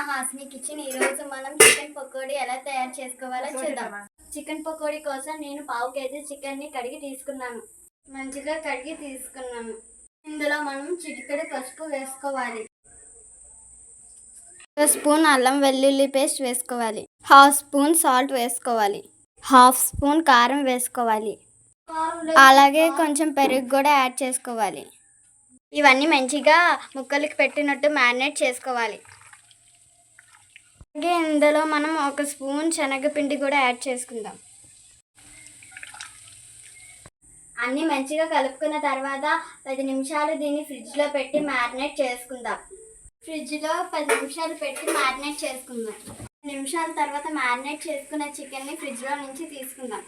Hasni kitchen. ఈరోజు మనం chicken pakodi ఎలా తయారు చేసుకోవాలో చూద్దాం. చికెన్ పకోడీ కోసం నేను 1/2 కేజీ చికెన్ని కడిగి తీసుకున్నాను. మంచిగా కడిగి తీసుకున్నాను. ఇందులో మనం చిటికెడు పసుపు వేసుకోవాలి. 1 స్పూన్ అల్లం వెల్లుల్లి పేస్ట్ వేసుకోవాలి. 1/2 స్పూన్ సాల్ట్ వేసుకోవాలి. 1/2 స్పూన్ కారం వేసుకోవాలి. అలాగే కొంచెం పెరుగు కూడా యాడ్ చేసుకోవాలి. ఇవన్నీ మంచిగా ముక్కలకి పెట్టినట్టు మ్యారినేట్ చేసుకోవాలి. అలాగే ఇందులో మనం 1 స్పూన్ శనగపిండి కూడా యాడ్ చేసుకుందాం. అన్నీ మంచిగా కలుపుకున్న తర్వాత 10 నిమిషాలు దీన్ని ఫ్రిడ్జ్లో పెట్టి మ్యారినేట్ చేసుకుందాం. ఫ్రిడ్జ్లో 10 నిమిషాలు పెట్టి మ్యారినేట్ చేసుకుందాం. 10 నిమిషాల తర్వాత మ్యారినేట్ చేసుకున్న చికెన్ని ఫ్రిడ్జ్లో నుంచి తీసుకుందాం.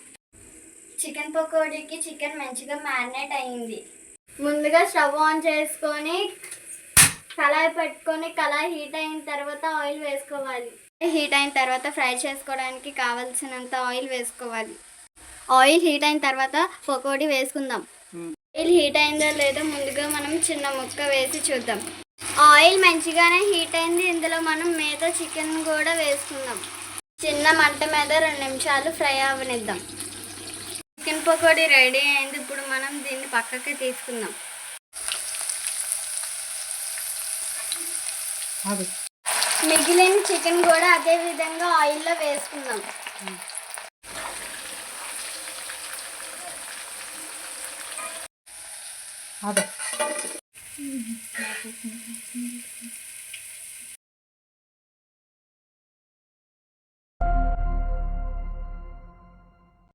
చికెన్ పకోడీకి చికెన్ మంచిగా మ్యారినేట్ అయ్యింది. ముందుగా స్టవ్ ఆన్ చేసుకొని కళాయి పెట్టుకొని కళాయి హీట్ అయిన తర్వాత ఆయిల్ వేసుకోవాలి. హీట్ అయిన తర్వాత ఫ్రై చేసుకోవడానికి కావాల్సినంత ఆయిల్ వేసుకోవాలి. ఆయిల్ హీట్ అయిన తర్వాత పకోడీ వేసుకుందాం. ఆయిల్ హీట్ అయిందో లేదో ముందుగా మనం చిన్న ముక్క వేసి చూద్దాం. ఆయిల్ మంచిగానే హీట్ అయింది. ఇందులో మనం మిగతా చికెన్ కూడా వేసుకుందాం. చిన్న మంట మీద 2 నిమిషాలు ఫ్రై అవ్వనిద్దాం. చికెన్ పకోడీ రెడీ అయింది. ఇప్పుడు మనం దీన్ని పక్కకి తీసుకుందాం. మిగిలిన చికెన్ కూడా అదే విధంగా ఆయిల్లో వేసుకుందాం.